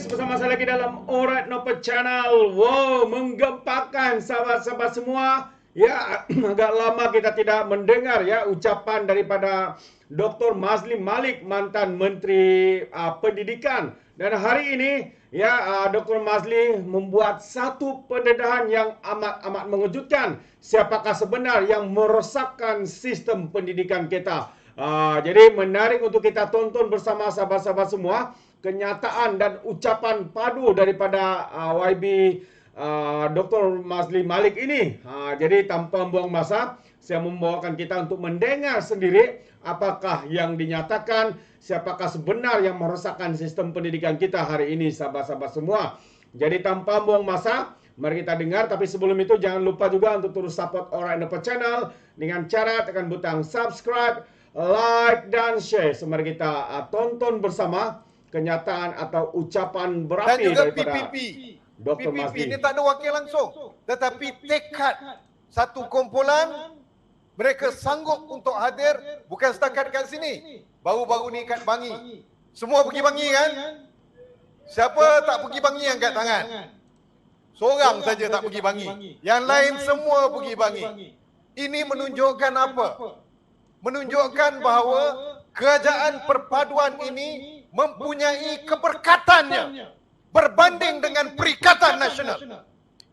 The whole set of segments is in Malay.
guys, bersama saya lagi dalam Alright Nope Channel. Wow, menggempakan sahabat-sahabat semua. Ya, agak lama kita tidak mendengar ya ucapan daripada Dr. Mazli Malik, mantan Menteri Pendidikan. Dan hari ini ya Dr. Mazli membuat satu pendedahan yang amat mengejutkan. Siapakah sebenar yang merosakkan sistem pendidikan kita? Jadi menarik untuk kita tonton bersama sahabat-sahabat semua kenyataan dan ucapan padu daripada YB Dr. Mazli Malik ini. Jadi tanpa membuang masa, saya membawakan kita untuk mendengar sendiri apakah yang dinyatakan, siapakah sebenar yang merosakkan sistem pendidikan kita hari ini, sahabat-sahabat semua. Jadi tanpa membuang masa, mari kita dengar. Tapi sebelum itu jangan lupa juga untuk terus support Alright Nope Channel dengan cara tekan butang subscribe, like dan share. So, mari kita tonton bersama kenyataan atau ucapan berapi dan juga daripada PPP. Dr. PPP Mazli. ini tak ada wakil langsung, tetapi tekad satu kumpulan mereka sanggup untuk hadir, bukan setakat kat sini. Baru-baru ni kat Bangi. Semua pergi Bangi kan? Siapa tak pergi Bangi angkat tangan? Seorang saja tak pergi Bangi. Yang lain semua pergi Bangi. Ini menunjukkan apa? Menunjukkan bahawa kerajaan perpaduan ini mempunyai keberkatannya berbanding dengan perikatan nasional.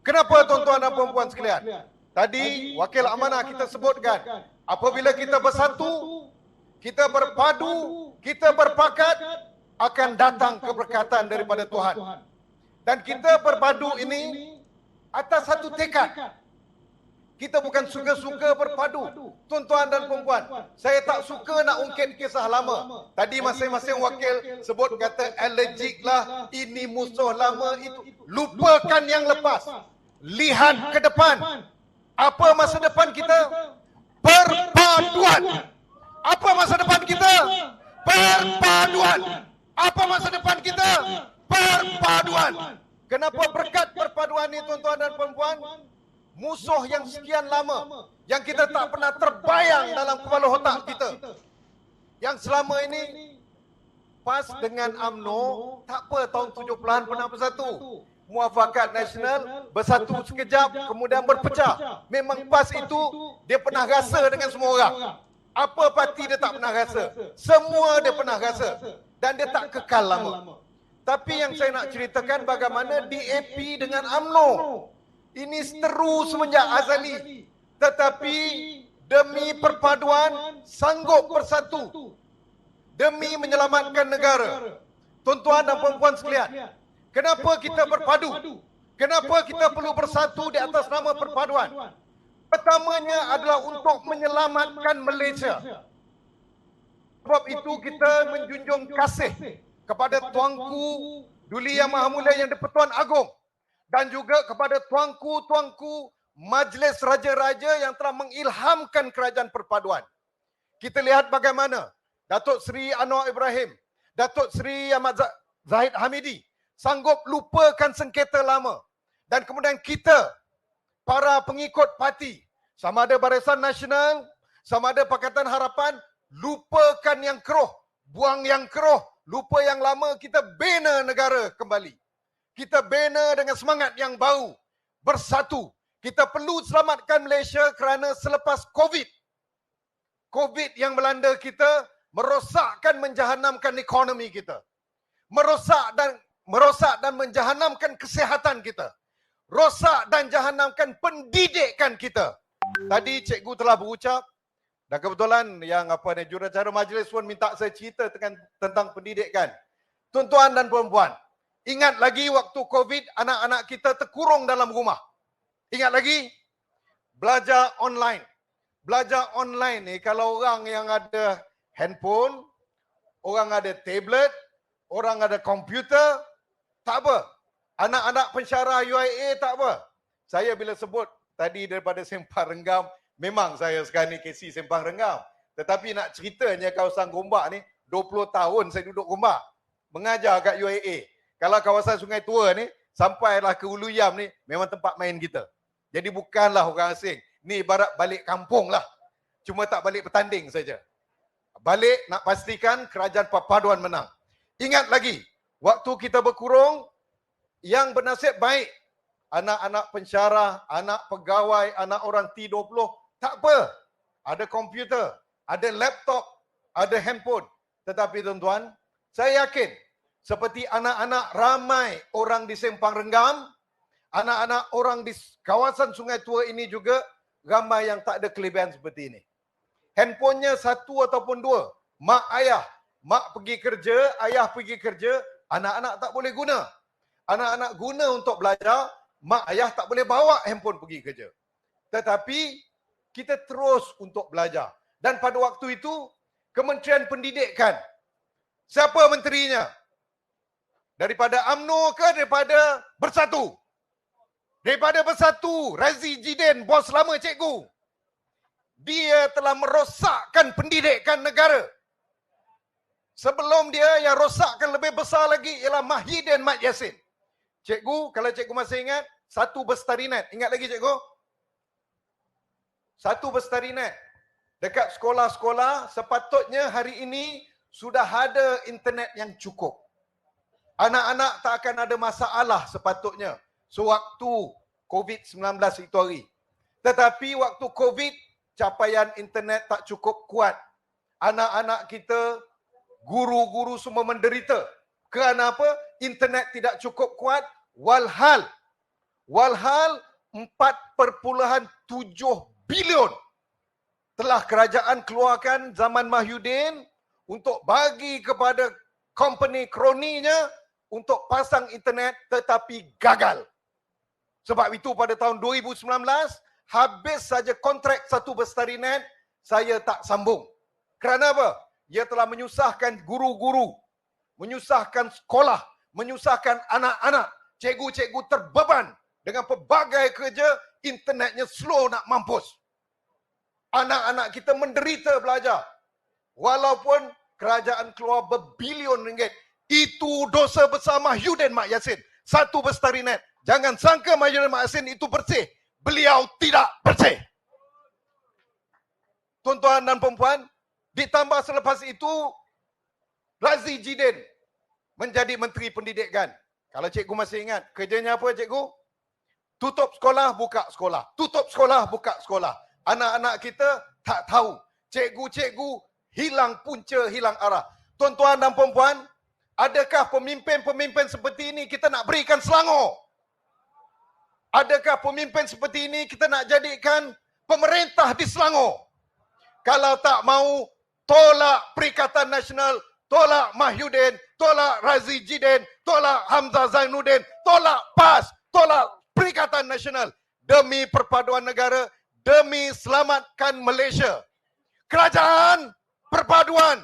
Kenapa tuan-tuan dan puan-puan sekalian? Tadi wakil amanah kita sebutkan, apabila kita bersatu, kita berpadu, kita berpakat, akan datang keberkatan daripada Tuhan. Dan kita berpadu ini atas satu tekad. Kita bukan suka-suka berpadu. Tuan-tuan dan perempuan, saya tak suka nak ungkit kisah lama. Tadi masing-masing wakil sebut kata allergic lah, ini musuh lama itu. Lupakan yang lepas. Lihat ke depan. Apa masa depan kita? Perpaduan. Apa masa depan kita? Perpaduan. Apa masa depan kita? Perpaduan. Kenapa berkat perpaduan ini tuan-tuan dan perempuan? Musuh yang sekian lama, yang kita tak pernah terbayang dalam kepala otak kita, yang selama ini PAS dengan UMNO, tak apa tahun 70-an pernah bersatu. Muafakat nasional, bersatu sekejap, kemudian berpecah. Memang PAS itu, dia pernah rasa dengan semua orang. Apa parti dia tak pernah rasa? Semua dia pernah rasa. Dan dia tak kekal lama. Tapi yang saya nak ceritakan bagaimana DAP dengan UMNO. Ini seteru semenjak azali. Tetapi demi perpaduan sanggup bersatu. Demi menyelamatkan negara. Tuan-tuan dan puan-puan sekalian, kenapa kita berpadu? Kenapa kita perlu bersatu di atas nama perpaduan? Pertamanya adalah untuk menyelamatkan Malaysia. Sebab itu kita menjunjung kasih kepada Tuanku Duli Yang Maha Mulia Yang di-Pertuan Agong. Dan juga kepada tuanku-tuanku Majlis Raja-Raja yang telah mengilhamkan kerajaan perpaduan. Kita lihat bagaimana Datuk Seri Anwar Ibrahim, Datuk Seri Ahmad Zahid Hamidi sanggup lupakan sengketa lama. Dan kemudian kita, para pengikut parti, sama ada Barisan Nasional, sama ada Pakatan Harapan, lupakan yang keruh, buang yang keruh, lupa yang lama, kita bina negara kembali. Kita bina dengan semangat yang baru. Bersatu. Kita perlu selamatkan Malaysia kerana selepas COVID yang melanda kita, merosakkan, menjahanamkan ekonomi kita. Merosak dan menjahanamkan kesihatan kita. Rosak dan jahanamkan pendidikan kita. Tadi cikgu telah berucap, dan kebetulan yang jurubicara majlis pun minta saya cerita tentang pendidikan. Tuan-tuan dan puan-puan, ingat lagi waktu COVID, anak-anak kita terkurung dalam rumah. Ingat lagi? Belajar online. Belajar online ni, kalau orang yang ada handphone, orang ada tablet, orang ada komputer, tak apa. Anak-anak pensyarah UIA tak apa. Saya bila sebut tadi daripada Sempang Renggam, memang saya sekarang ni KC Sempang Renggam. Tetapi nak ceritanya kawasan Gombak ni, 20 tahun saya duduk Gombak. Mengajar kat UIA. Kalau kawasan Sungai Tua ni, sampailah ke Ulu Yam ni, memang tempat main kita. Jadi bukanlah orang asing. Ni ibarat balik kampung lah. Cuma tak balik bertanding saja. Balik nak pastikan kerajaan perpaduan menang. Ingat lagi, Waktu kita berkurung, yang bernasib baik, anak-anak pensyarah, anak pegawai, anak orang T20, tak apa. Ada komputer, ada laptop, ada handphone. Tetapi tuan-tuan, saya yakin seperti anak-anak ramai orang di Sempang Renggam, anak-anak orang di kawasan Sungai Tua ini juga ramai yang tak ada kelebihan seperti ini. Handphonenya satu ataupun dua. Mak ayah, mak pergi kerja, ayah pergi kerja, anak-anak tak boleh guna. Anak-anak guna untuk belajar, mak ayah tak boleh bawa handphone pergi kerja. Tetapi kita terus untuk belajar. Dan pada waktu itu, Kementerian Pendidikan, siapa menterinya? Daripada UMNO ke daripada Bersatu? Daripada Bersatu, Razi Jidin, bos lama cikgu. Dia telah merosakkan pendidikan negara. Sebelum dia, yang rosakkan lebih besar lagi ialah Mahidin Mat Yassin. Cikgu, kalau cikgu masih ingat, satu bestarinet. Ingat lagi cikgu? Satu bestarinet. Dekat sekolah-sekolah, sepatutnya hari ini sudah ada internet yang cukup. Anak-anak tak akan ada masalah sepatutnya sewaktu COVID-19 itu hari. Tetapi waktu COVID, capaian internet tak cukup kuat. Anak-anak kita, guru-guru semua menderita. Kerana apa? Internet tidak cukup kuat. Walhal 4.7 bilion telah kerajaan keluarkan zaman Mahyudin untuk bagi kepada company kroninya untuk pasang internet, tetapi gagal. Sebab itu pada tahun 2019, habis saja kontrak satu bestarinet, saya tak sambung. Kerana apa? Ia telah menyusahkan guru-guru, menyusahkan sekolah, menyusahkan anak-anak. Cikgu-cikgu terbeban dengan pelbagai kerja, internetnya slow nak mampus. Anak-anak kita menderita belajar. Walaupun kerajaan keluar berbilion ringgit. Itu dosa besar Mahyudin Mat Yassin. Satu bestarinet. Jangan sangka Mahyudin Mat Yassin itu bersih. Beliau tidak bersih. Tuan-tuan dan perempuan, ditambah selepas itu, Razi Jidin menjadi Menteri Pendidikan. Kalau cikgu masih ingat, kerjanya apa cikgu? Tutup sekolah, buka sekolah. Tutup sekolah, buka sekolah. Anak-anak kita tak tahu. Cikgu-cikgu hilang punca, hilang arah. Tuan-tuan dan perempuan, adakah pemimpin-pemimpin seperti ini kita nak berikan Selangor? Adakah pemimpin seperti ini kita nak jadikan pemerintah di Selangor? Kalau tak mau, tolak Perikatan Nasional, tolak Mahyudin, tolak Razi Jidin, tolak Hamzah Zainuddin, tolak PAS, tolak Perikatan Nasional. Demi perpaduan negara, demi selamatkan Malaysia. Kerajaan perpaduan.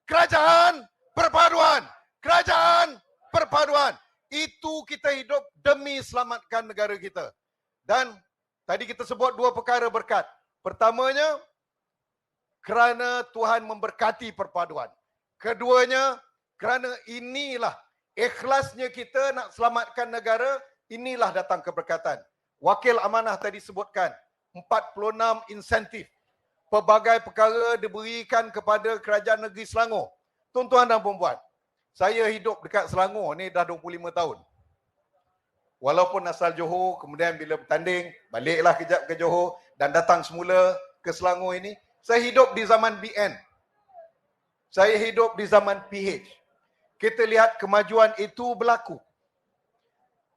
Kerajaan perpaduan. Kerajaan perpaduan. Itu kita hidup demi selamatkan negara kita. Dan tadi kita sebut dua perkara berkat. Pertamanya, kerana Tuhan memberkati perpaduan. Keduanya, kerana inilah ikhlasnya kita nak selamatkan negara, inilah datang keberkatan. Wakil amanah tadi sebutkan, 46 insentif. Pelbagai perkara diberikan kepada kerajaan negeri Selangor. Tuan-tuan dan perempuan, saya hidup dekat Selangor ni dah 25 tahun. Walaupun asal Johor, kemudian bila bertanding, baliklah kejap ke Johor dan datang semula ke Selangor ini. Saya hidup di zaman BN. Saya hidup di zaman PH. Kita lihat kemajuan itu berlaku.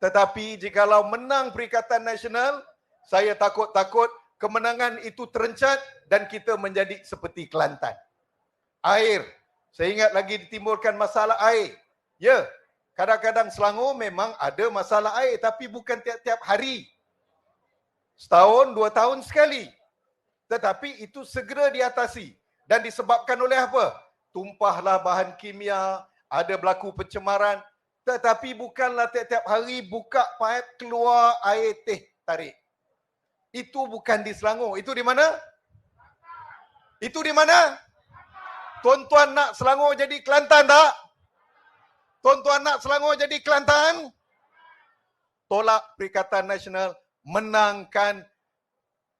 Tetapi jikalau menang Perikatan Nasional, saya takut-takut kemenangan itu terencat dan kita menjadi seperti Kelantan. Air. Saya ingat lagi ditimbulkan masalah air. Ya, kadang-kadang Selangor memang ada masalah air, tapi bukan tiap-tiap hari. Setahun, 2 tahun sekali. Tetapi itu segera diatasi. Dan disebabkan oleh apa? Tumpahlah bahan kimia, ada berlaku pencemaran. Tetapi bukanlah tiap-tiap hari buka paip keluar air teh tarik. Itu bukan di Selangor. Itu di mana? Itu di mana? Tuan-tuan nak Selangor jadi Kelantan tak? Tuan-tuan nak Selangor jadi Kelantan? Tolak Perikatan Nasional, menangkan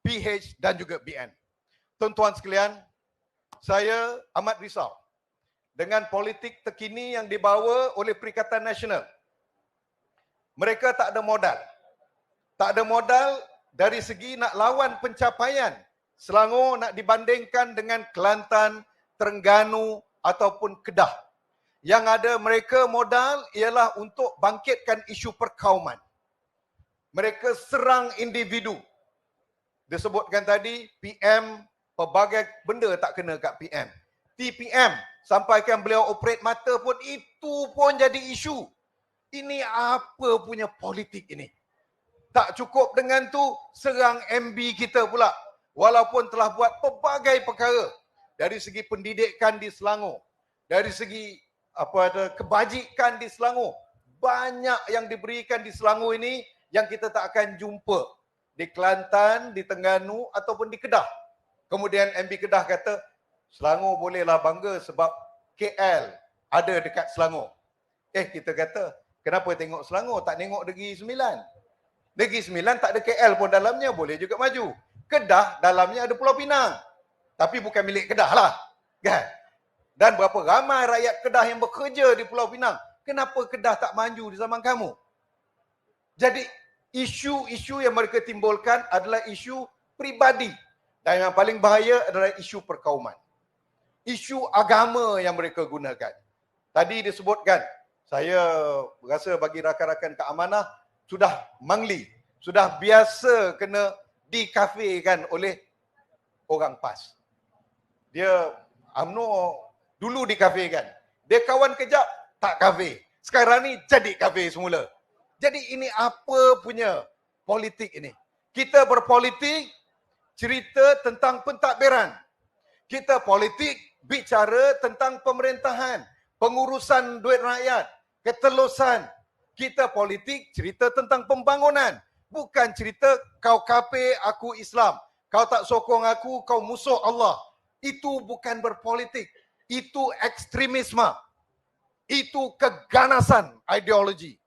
PH dan juga BN. Tuan-tuan sekalian, saya amat risau. dengan politik terkini yang dibawa oleh Perikatan Nasional. Mereka tak ada modal. Tak ada modal dari segi nak lawan pencapaian Selangor nak dibandingkan dengan Kelantan, Terengganu ataupun Kedah. Yang ada mereka modal ialah untuk bangkitkan isu perkauman. Mereka serang individu. Disebutkan tadi, PM, pelbagai benda tak kena kat PM. TPM, sampaikan beliau operate mata pun, itu pun jadi isu. Ini apa punya politik ini? Tak cukup dengan tu, serang MB kita pula. Walaupun telah buat pelbagai perkara. Dari segi pendidikan di Selangor. Dari segi kebajikan di Selangor. Banyak yang diberikan di Selangor ini yang kita tak akan jumpa di Kelantan, di Terengganu ataupun di Kedah. Kemudian MB Kedah kata, Selangor bolehlah bangga sebab KL ada dekat Selangor. Kita kata, kenapa tengok Selangor, tak tengok Negeri Sembilan? Negeri Sembilan tak ada KL pun dalamnya, boleh juga maju. Kedah dalamnya ada Pulau Pinang. Tapi bukan milik Kedah lah. Kan? Dan berapa ramai rakyat Kedah yang bekerja di Pulau Pinang. Kenapa Kedah tak maju di zaman kamu? Jadi, isu-isu yang mereka timbulkan adalah isu pribadi. Dan yang paling bahaya adalah isu perkauman. Isu agama yang mereka gunakan. Tadi disebutkan, saya rasa bagi rakan-rakan keamanah, sudah mangli, sudah biasa kena dikafirkan oleh orang PAS. Dia UMNO dulu dikafirkan. Dia kawan kejap, tak kafir. Sekarang ni jadi kafir semula. Jadi ini apa punya politik ini? Kita berpolitik, cerita tentang pentadbiran. Kita politik, bicara tentang pemerintahan, pengurusan duit rakyat, ketelusan. Kita politik, cerita tentang pembangunan. Bukan cerita kau kafir, aku Islam. Kau tak sokong aku, kau musuh Allah. Itu bukan berpolitik. Itu ekstremisme. Itu keganasan ideologi.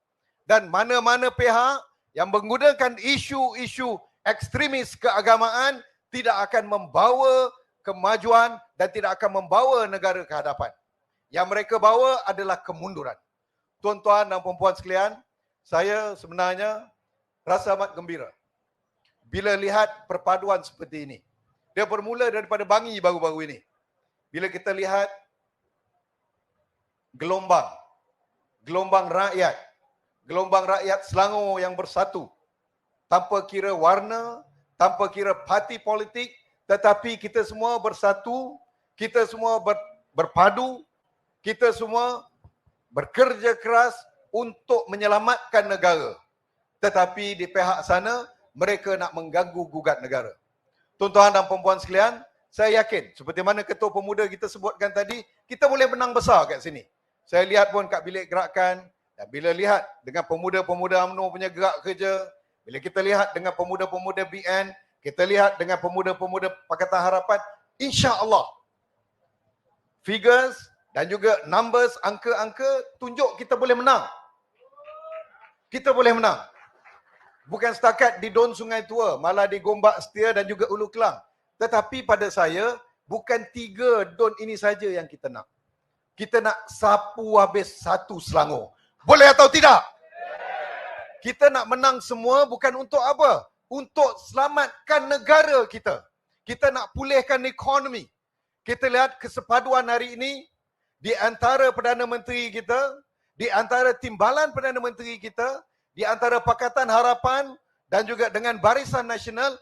Dan mana-mana pihak yang menggunakan isu-isu ekstremis keagamaan tidak akan membawa kemajuan dan tidak akan membawa negara ke hadapan. Yang mereka bawa adalah kemunduran. Tuan-tuan dan puan-puan sekalian, saya sebenarnya rasa amat gembira bila lihat perpaduan seperti ini. Dia bermula daripada Bangi baru-baru ini. Bila kita lihat gelombang rakyat Selangor yang bersatu, tanpa kira warna, tanpa kira parti politik, tetapi kita semua bersatu, kita semua berpadu, kita semua bekerja keras untuk menyelamatkan negara. Tetapi di pihak sana, mereka nak mengganggu-gugat negara. Tuan-tuan dan puan-puan sekalian, saya yakin, seperti mana Ketua Pemuda kita sebutkan tadi, kita boleh menang besar kat sini. Saya lihat pun kat bilik gerakan, dan bila lihat dengan pemuda-pemuda UMNO punya gerak kerja, bila kita lihat dengan pemuda-pemuda BN, kita lihat dengan pemuda-pemuda Pakatan Harapan, insya-Allah, figures dan juga numbers, angka-angka tunjuk kita boleh menang. Kita boleh menang. Bukan setakat di Don Sungai Tua, malah di Gombak Setia dan juga Ulu Kelang. Tetapi pada saya, bukan 3 Don ini saja yang kita nak. Kita nak sapu habis satu Selangor. Boleh atau tidak? Kita nak menang semua bukan untuk apa? Untuk selamatkan negara kita. Kita nak pulihkan ekonomi. Kita lihat kesepaduan hari ini di antara Perdana Menteri kita, di antara timbalan Perdana Menteri kita, di antara Pakatan Harapan dan juga dengan Barisan Nasional,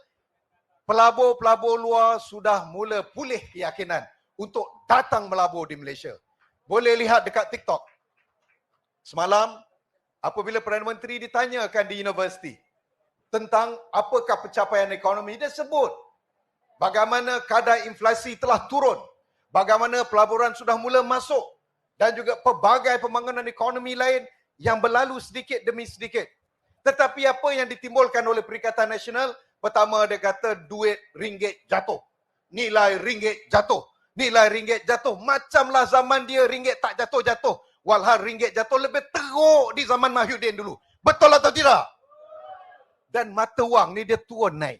pelabur-pelabur luar sudah mula pulih keyakinan untuk datang melabur di Malaysia. Boleh lihat dekat TikTok. Semalam, apabila Perdana Menteri ditanyakan di universiti tentang apakah pencapaian ekonomi, dia sebut bagaimana kadar inflasi telah turun, bagaimana pelaburan sudah mula masuk dan juga pelbagai pembangunan ekonomi lain yang berlalu sedikit demi sedikit. Tetapi apa yang ditimbulkan oleh Perikatan Nasional, pertama dia kata duit ringgit jatuh, nilai ringgit jatuh, nilai ringgit jatuh. Macamlah zaman dia ringgit tak jatuh-jatuh. Walhal ringgit jatuh lebih teruk di zaman Mahyudin dulu. Betul atau tidak? Dan mata wang ni dia turun naik.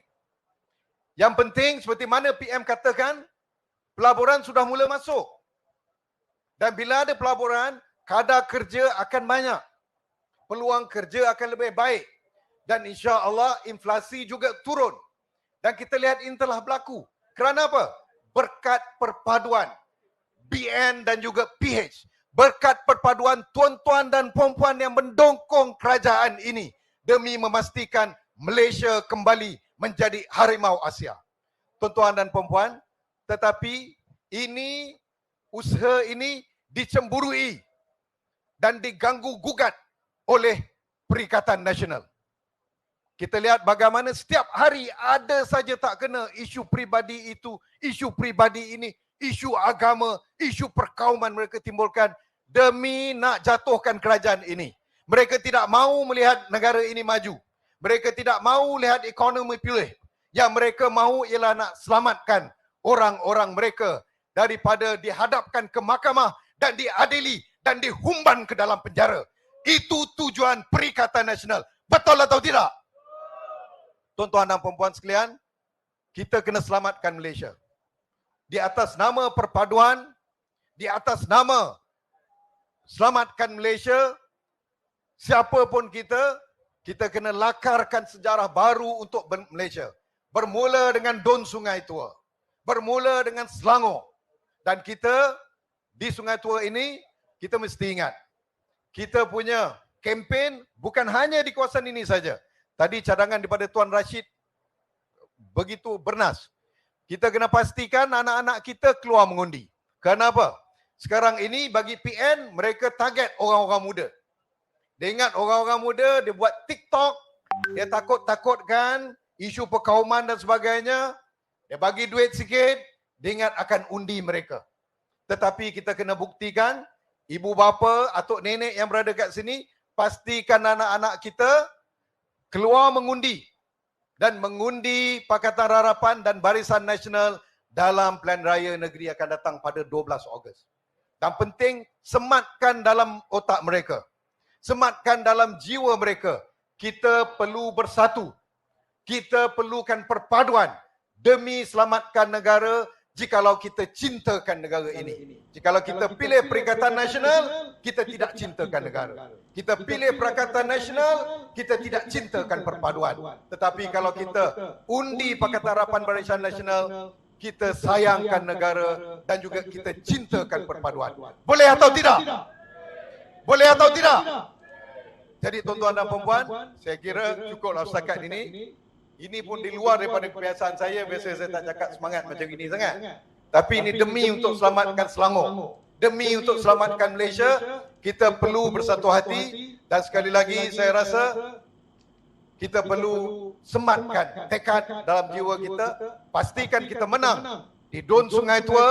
Yang penting seperti mana PM katakan, pelaburan sudah mula masuk. Dan bila ada pelaburan, kadar kerja akan banyak. Peluang kerja akan lebih baik. Dan insya Allah inflasi juga turun. Dan kita lihat ini telah berlaku. Kerana apa? Berkat perpaduan BN dan juga PH. Berkat perpaduan tuan-tuan dan puan-puan yang mendongkong kerajaan ini demi memastikan Malaysia kembali menjadi harimau Asia. Tuan-tuan dan puan-puan, tetapi ini, usaha ini dicemburui dan diganggu gugat oleh Perikatan Nasional. Kita lihat bagaimana setiap hari ada saja tak kena isu peribadi itu, isu peribadi ini, isu agama, isu perkauman mereka timbulkan demi nak jatuhkan kerajaan ini. Mereka tidak mahu melihat negara ini maju. Mereka tidak mahu lihat ekonomi pulih. Yang mereka mahu ialah nak selamatkan orang-orang mereka daripada dihadapkan ke mahkamah dan diadili dan dihumban ke dalam penjara. Itu tujuan Perikatan Nasional. Betul atau tidak? Tuan-tuan dan puan-puan sekalian, kita kena selamatkan Malaysia. Di atas nama perpaduan, di atas nama selamatkan Malaysia, siapa pun kita kena lakarkan sejarah baru untuk Malaysia. Bermula dengan Don Sungai Tua. Bermula dengan Selangor. Dan kita di Sungai Tua ini, kita mesti ingat. Kita punya kempen bukan hanya di kawasan ini saja. Tadi cadangan daripada Tuan Rashid begitu bernas. Kita kena pastikan anak-anak kita keluar mengundi. Kenapa? Sekarang ini bagi PN, mereka target orang-orang muda. Dia ingat orang-orang muda, dia buat TikTok, dia takut-takutkan isu perkauman dan sebagainya. Dia bagi duit sikit, dia ingat akan undi mereka. Tetapi kita kena buktikan, ibu bapa atau nenek yang berada kat sini, pastikan anak-anak kita keluar mengundi. Dan mengundi Pakatan Harapan dan Barisan Nasional dalam Pilihan Raya Negeri akan datang pada 12 Ogos. Dan penting, sematkan dalam otak mereka. Sematkan dalam jiwa mereka. Kita perlu bersatu. Kita perlukan perpaduan demi selamatkan negara jikalau kita cintakan negara ini. Jikalau kita pilih Perikatan Nasional, kita tidak cintakan negara. Kita pilih Perikatan Nasional, kita tidak cintakan perpaduan. Tetapi kalau kita undi Pakatan Harapan Barisan Nasional, kita sayangkan negara dan juga kita cintakan perpaduan. Boleh atau tidak? Boleh atau tidak? Jadi tuan-tuan dan puan-puan, saya kira cukuplah setakat ini. Ini pun di luar daripada kebiasaan saya. Biasa saya tak cakap semangat macam ini sangat. Tapi ini demi untuk selamatkan Selangor. Demi untuk selamatkan Malaysia, kita perlu bersatu hati. Dan sekali lagi saya rasa kita perlu sematkan tekad dalam jiwa kita. Pastikan kita menang di Don Sungai Tua.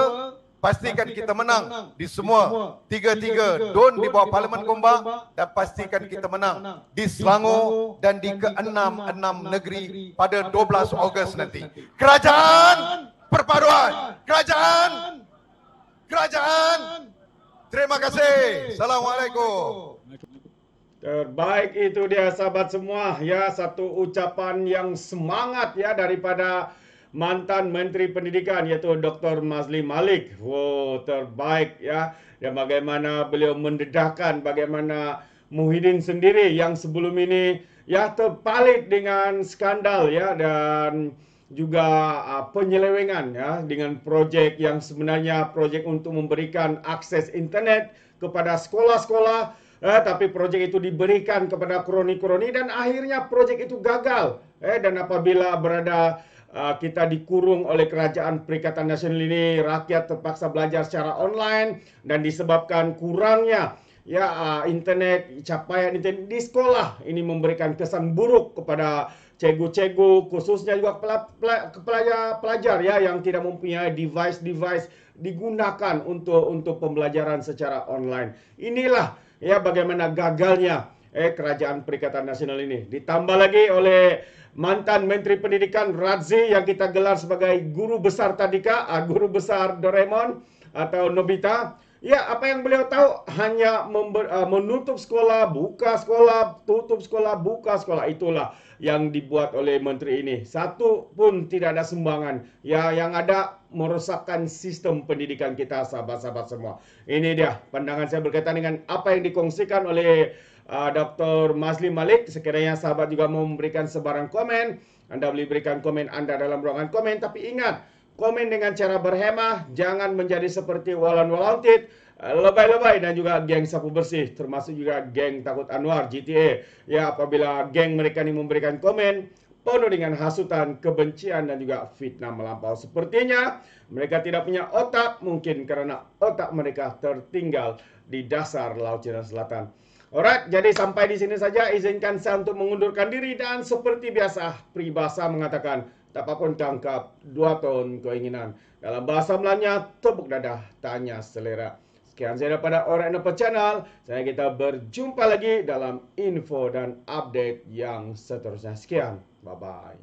Pastikan kita menang di semua tiga-tiga Don di bawah Parlimen Gombak. Dan pastikan kita menang di Selangor dan di ke-6 negeri pada 12 Ogos nanti. Kerajaan Perpaduan! Kerajaan! Terima kasih. Assalamualaikum. Terbaik itu dia sahabat semua. Ya, satu ucapan yang semangat ya daripada mantan Menteri Pendidikan iaitu Dr. Mazli Malik. Wow, terbaik ya. Dan bagaimana beliau mendedahkan bagaimana Muhyiddin sendiri yang sebelum ini ya terpalit dengan skandal ya dan juga penyelewengan ya dengan projek yang sebenarnya projek untuk memberikan akses internet kepada sekolah-sekolah, tapi projek itu diberikan kepada kroni-kroni dan akhirnya projek itu gagal. Dan apabila berada kita dikurung oleh Kerajaan Perikatan Nasional ini, rakyat terpaksa belajar secara online dan disebabkan kurangnya ya internet, capaian internet di sekolah ini memberikan kesan buruk kepada cikgu-cikgu, khususnya juga pelajar ya yang tidak mempunyai device digunakan untuk pembelajaran secara online. Inilah ya bagaimana gagalnya Kerajaan Perikatan Nasional ini. Ditambah lagi oleh mantan Menteri Pendidikan Radzi yang kita gelar sebagai guru besar tadika, guru besar Doraemon atau Nobita. Ya, apa yang beliau tahu hanya menutup sekolah, buka sekolah, tutup sekolah, buka sekolah. Itulah yang dibuat oleh menteri ini. Satu pun tidak ada sumbangan. Ya, yang ada merosakkan sistem pendidikan kita, sahabat-sahabat semua. Ini dia pandangan saya berkaitan dengan apa yang dikongsikan oleh Dr. Mazlim Malik. Sekiranya sahabat juga mau memberikan sebarang komen, Anda boleh berikan komen Anda dalam ruangan komen. Tapi ingat, komen dengan cara berhemah, jangan menjadi seperti Walan Walautit, lebay-lebay dan juga geng sapu bersih, termasuk juga geng Takut Anwar GTA. Ya, apabila geng mereka ini memberikan komen penuh dengan hasutan, kebencian dan juga fitnah melampau. Sepertinya mereka tidak punya otak, mungkin karena otak mereka tertinggal di dasar Laut Cina Selatan. Alright, jadi sampai di sini saja. Izinkan saya untuk mengundurkan diri dan seperti biasa, peribahasa mengatakan, tak apapun tangkap, 2 ton keinginan. Dalam bahasa Melanya, tepuk dadah, tanya selera. Sekian saya daripada Alright Nampak Channel. Saya kita berjumpa lagi dalam info dan update yang seterusnya. Sekian, bye-bye.